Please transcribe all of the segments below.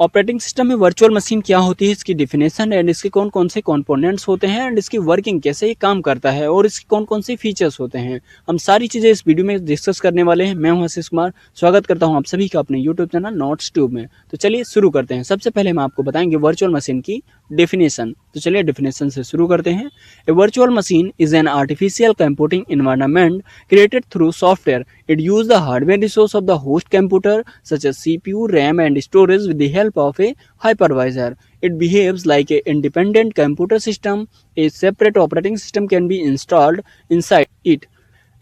Operating system में virtual machine क्या होती है, इसकी डेफिनेशन एंड इसके कौन कौन से कंपोनेंट्स होते हैं एंड इसकी वर्किंग कैसे ये काम करता है और इसके कौन कौन से फीचर्स होते हैं, हम सारी चीज़ें इस वीडियो में डिस्कस करने वाले हैं। मैं हूं आशीष कुमार, स्वागत करता हूं आप सभी का अपने यूट्यूब चैनल नोट्स ट्यूब में। तो चलिए शुरू करते हैं। सबसे पहले हम आपको बताएंगे वर्चुअल मशीन की डेफिनेशन। तो चलिए डेफिनेशन से शुरू करते हैं। A virtual machine is an artificial computing environment created through software. It uses the hardware resource of the host computer such as CPU, RAM and storage with the help of a hypervisor. It behaves like an independent computer system. A separate operating system can be installed inside it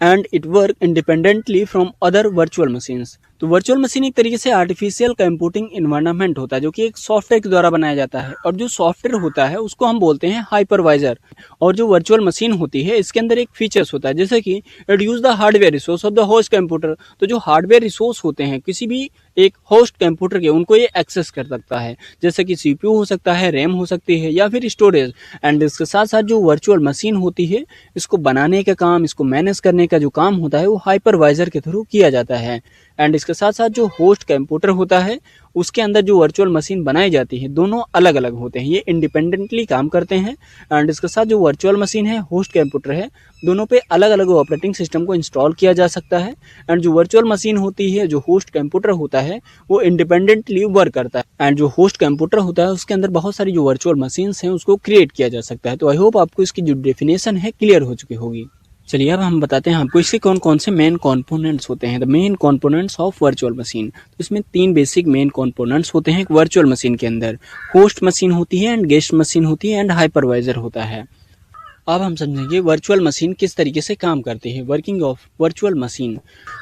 and it works independently from other virtual machines. तो virtual machine एक तरीके से artificial computing environment होता है जो कि एक software के द्वारा बनाया जाता है, और जो सॉफ्टवेयर होता है उसको हम बोलते हैं हाइपरवाइजर। और जो वर्चुअल मशीन होती है इसके अंदर एक फीचर्स होता है जैसे कि it use the hardware resource of the host computer. तो जो हार्डवेयर रिसोर्स होते हैं किसी भी एक होस्ट कंप्यूटर के, उनको ये एक्सेस कर सकता है, जैसे कि सीपीयू हो सकता है, रैम हो सकती है या फिर स्टोरेज। एंड इसके साथ साथ जो वर्चुअल मशीन होती है इसको बनाने का काम, इसको मैनेज करने का जो काम होता है वो हाइपरवाइजर के थ्रू किया जाता है। एंड इसके साथ साथ जो होस्ट कंप्यूटर होता है उसके अंदर जो वर्चुअल मशीन बनाई जाती है दोनों अलग अलग होते हैं, ये इंडिपेंडेंटली काम करते हैं। एंड इसके साथ जो वर्चुअल मशीन है, होस्ट कंप्यूटर है, दोनों पे अलग अलग ऑपरेटिंग सिस्टम को इंस्टॉल किया जा सकता है। एंड जो वर्चुअल मशीन होती है, जो होस्ट कंप्यूटर होता है वो इंडिपेंडेंटली वर्क करता है। एंड जो होस्ट कंप्यूटर होता है उसके अंदर बहुत सारी जो वर्चुअल मशीन्स हैं उसको क्रिएट किया जा सकता है। तो आई होप आपको इसकी जो डेफिनेशन है क्लियर हो चुकी होगी। चलिए अब हम बताते हैं आपको इसके कौन कौन से मेन कंपोनेंट्स होते हैं, the main components of virtual machine. तो इसमें 3 बेसिक मेन कंपोनेंट्स होते हैं एक वर्चुअल मशीन के अंदर। होस्ट मशीन होती है एंड गेस्ट मशीन होती है एंड हाइपरवाइजर होता है। अब हम समझेंगे वर्चुअल मशीन किस तरीके से काम करती है। Working of virtual machine.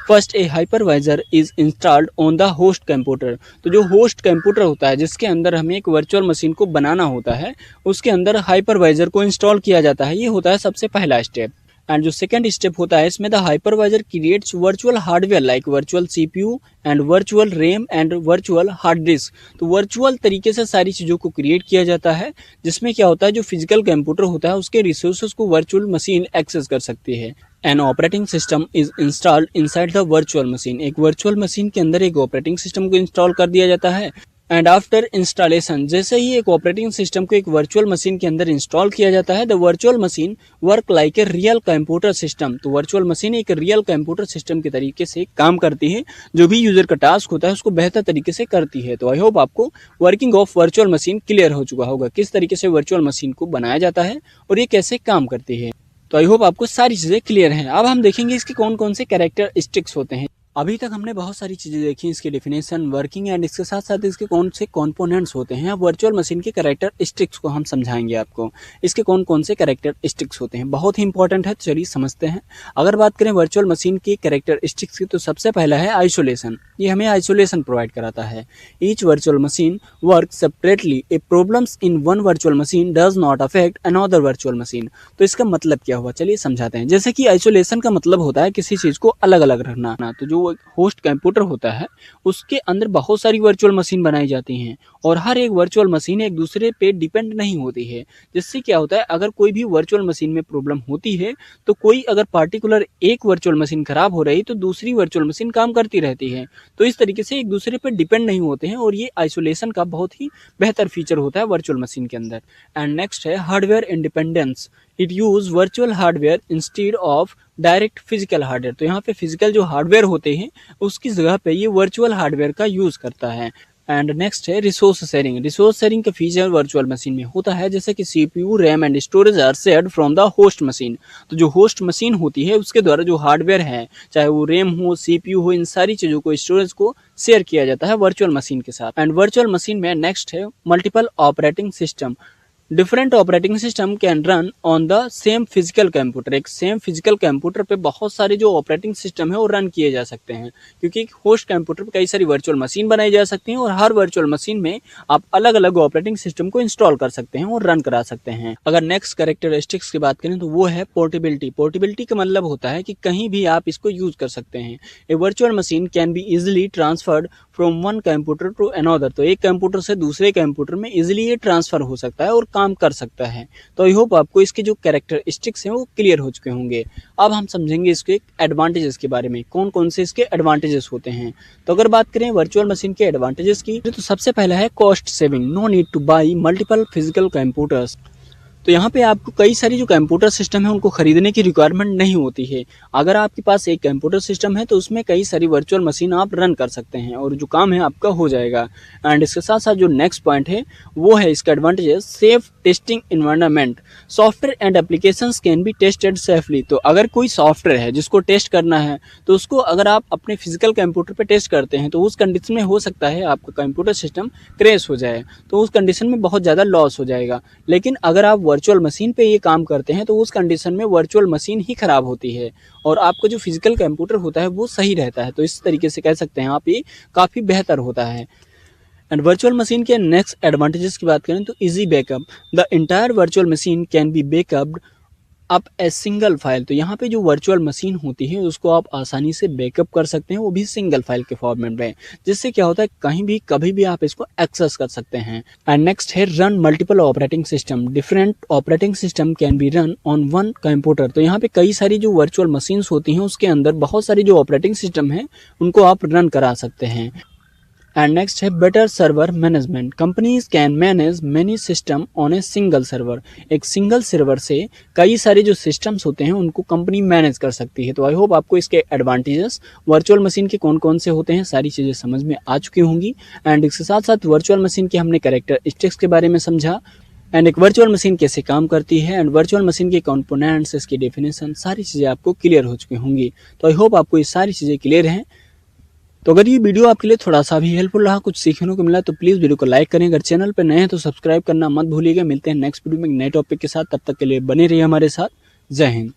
First, A hypervisor is installed on the host computer. तो जो होस्ट कंप्यूटर होता है जिसके अंदर हमें एक वर्चुअल मशीन को बनाना होता है उसके अंदर हाइपरवाइजर को इंस्टॉल किया जाता है। ये होता है सबसे पहला स्टेप। एंड जो सेकंड स्टेप होता है इसमें the hypervisor creates virtual hardware like virtual CPU and virtual RAM and virtual hard disk. तो वर्चुअल तरीके से सारी चीज़ों को क्रिएट किया जाता है जिसमें क्या होता है जो फिजिकल कंप्यूटर होता है उसके रिसोर्सेज को वर्चुअल मशीन एक्सेस कर सकती है। An operating system is installed inside the virtual machine. एक वर्चुअल मशीन के अंदर एक ऑपरेटिंग सिस्टम को इंस्टॉल कर दिया जाता है। एंड आफ्टर इंस्टॉलेशन, जैसे ही एक ऑपरेटिंग सिस्टम को एक वर्चुअल मशीन के अंदर इंस्टॉल किया जाता है the virtual machine work like a real computer system. तो वर्चुअल मशीन एक रियल कंप्यूटर सिस्टम के तरीके से काम करती है, जो भी यूजर का टास्क होता है उसको बेहतर तरीके से करती है। तो आई होप आपको working of virtual machine clear हो चुका होगा, किस तरीके से वर्चुअल मशीन को बनाया जाता है और ये कैसे काम करती है। तो आई होप आपको सारी चीज़ें क्लियर हैं। अब हम देखेंगे इसके कौन कौन से कैरेक्टरिस्टिक्स होते हैं। अभी तक हमने बहुत सारी चीज़ें देखी, इसकी डेफिनेशन, वर्किंग एंड इसके साथ साथ इसके कौन से कंपोनेंट्स होते हैं। अब वर्चुअल मशीन के कैरेक्टरिस्टिक्स को हम समझाएंगे आपको, इसके कौन कौन से कैरेक्टरिस्टिक्स होते हैं, बहुत ही इंपॉर्टेंट है। तो चलिए समझते हैं। अगर बात करें वर्चुअल मशीन की कैरेक्टरिस्टिक्स की तो सबसे पहला है आइसोलेशन। ये हमें आइसोलेशन प्रोवाइड कराता है। Each virtual machine work separately. A problems in one virtual machine does not affect another virtual machine. तो इसका मतलब क्या हुआ, चलिए समझाते हैं। जैसे कि आइसोलेशन का मतलब होता है किसी चीज़ को अलग अलग रखना। तो जो होस्ट कंप्यूटर होता है उसके अंदर बहुत सारी वर्चुअल मशीन बनाई जाती हैं और हर एक वर्चुअल मशीन एक दूसरे पे डिपेंड नहीं होती है। जिससे क्या होता है अगर कोई भी वर्चुअल मशीन में प्रॉब्लम होती है तो कोई अगर पार्टिकुलर एक वर्चुअल मशीन खराब हो रही तो दूसरी वर्चुअल मशीन काम करती रहती है। तो इस तरीके से एक दूसरे पे डिपेंड नहीं होते हैं और ये आइसोलेशन का बहुत ही बेहतर फीचर होता है वर्चुअल मशीन के अंदर। एंड नेक्स्ट है hardware independence. It use virtual hardware instead of direct physical hardware. तो यहाँ पे फिजिकल जो हार्डवेयर होते हैं उसकी जगह पे ये वर्चुअल हार्डवेयर का यूज करता है। एंड नेक्स्ट है रिसोर्स शेयरिंग। रिसोर्स शेयरिंग का फीचर वर्चुअल मशीन में होता है जैसे कि CPU, RAM and storage are shared from the host machine. तो जो होस्ट मशीन होती है उसके द्वारा जो हार्डवेयर है, चाहे वो रैम हो, सीपीयू हो, इन सारी चीज़ों को, स्टोरेज को शेयर किया जाता है वर्चुअल मशीन के साथ। एंड वर्चुअल मशीन में नेक्स्ट है multiple operating system. Different operating system can run on the same physical computer. एक सेम फिजिकल कंप्यूटर पे बहुत सारे जो ऑपरेटिंग सिस्टम है वो रन किए जा सकते हैं, क्योंकि एक होस्ट कंप्यूटर पे कई सारी वर्चुअल मशीन बनाई जा सकती हैं और हर वर्चुअल मशीन में आप अलग अलग ऑपरेटिंग सिस्टम को इंस्टॉल कर सकते हैं और रन करा सकते हैं। अगर नेक्स्ट कैरेक्टरिस्टिक्स की बात करें तो वो है पोर्टेबिलिटी। पोर्टेबिलिटी का मतलब होता है कि कहीं भी आप इसको यूज कर सकते हैं। A virtual machine can be easily transferred from one computer to another. तो एक कंप्यूटर से दूसरे कंप्यूटर में इजिली ये ट्रांसफर हो सकता है और काम कर सकता है। तो आई होप आपको इसके जो कैरेक्टरिस्टिक्स हैं वो क्लियर हो चुके होंगे। अब हम समझेंगे इसके एडवांटेजेस के बारे में, कौन कौन से इसके एडवांटेजेस होते हैं। तो अगर बात करें वर्चुअल मशीन के एडवांटेजेस की, तो सबसे पहला है cost saving. No need to buy multiple physical computers. तो यहाँ पे आपको कई सारी जो कंप्यूटर सिस्टम है उनको खरीदने की रिक्वायरमेंट नहीं होती है। अगर आपके पास एक कंप्यूटर सिस्टम है तो उसमें कई सारी वर्चुअल मशीन आप रन कर सकते हैं और जो काम है आपका हो जाएगा। एंड इसके साथ साथ जो नेक्स्ट पॉइंट है वो है इसका एडवांटेज है safe testing environment. Software and applications can be tested safely. तो अगर कोई सॉफ्टवेयर है जिसको टेस्ट करना है तो उसको अगर आप अपने फिजिकल कंप्यूटर पे टेस्ट करते हैं तो उस कंडीशन में हो सकता है आपका कंप्यूटर सिस्टम क्रैश हो जाए, तो उस कंडीशन में बहुत ज़्यादा लॉस हो जाएगा। लेकिन अगर आप वर्चुअल मशीन पे ये काम करते हैं तो उस कंडीशन में वर्चुअल मशीन ही खराब होती है और आपका जो फिजिकल कंप्यूटर होता है वो सही रहता है। तो इस तरीके से कह सकते हैं आप ये काफ़ी बेहतर होता है। एंड वर्चुअल मशीन के नेक्स्ट एडवांटेजेस की बात करें तो easy backup. The entire virtual machine can be backed up a single file. तो यहाँ पे जो वर्चुअल मशीन होती है उसको आप आसानी से बैकअप कर सकते हैं, वो भी सिंगल फाइल के फॉर्मेट में, जिससे क्या होता है कहीं भी कभी भी आप इसको एक्सेस कर सकते हैं। एंड नेक्स्ट है run multiple operating system. Different operating system can be run on one computer. तो यहाँ पे कई सारी जो वर्चुअल मशीन्स होती हैं उसके अंदर बहुत सारी जो ऑपरेटिंग सिस्टम है उनको आप रन करा सकते हैं। एंड नेक्स्ट है better server management. Companies can manage many system on a single server. एक सिंगल सर्वर से कई सारे जो सिस्टम्स होते हैं उनको कंपनी मैनेज कर सकती है। तो आई होप आपको इसके एडवांटेजेस वर्चुअल मशीन के कौन कौन से होते हैं सारी चीज़ें समझ में आ चुकी होंगी। एंड इसके साथ साथ वर्चुअल मशीन के हमने कैरेक्टरिस्टिक्स के बारे में समझा एंड एक वर्चुअल मशीन कैसे काम करती है एंड वर्चुअल मशीन के कंपोनेंट्स, इसकी डेफिनेशन, सारी चीज़ें आपको क्लियर हो चुकी होंगी। तो आई होप आपको ये सारी चीज़ें क्लियर हैं। तो अगर ये वीडियो आपके लिए थोड़ा सा भी हेल्पफुल रहा, कुछ सीखने को मिला, तो प्लीज़ वीडियो को लाइक करें। अगर चैनल पर नए हैं तो सब्सक्राइब करना मत भूलिएगा। मिलते हैं नेक्स्ट वीडियो में नए टॉपिक के साथ, तब तक के लिए बने रहिए हमारे साथ। जय हिंद।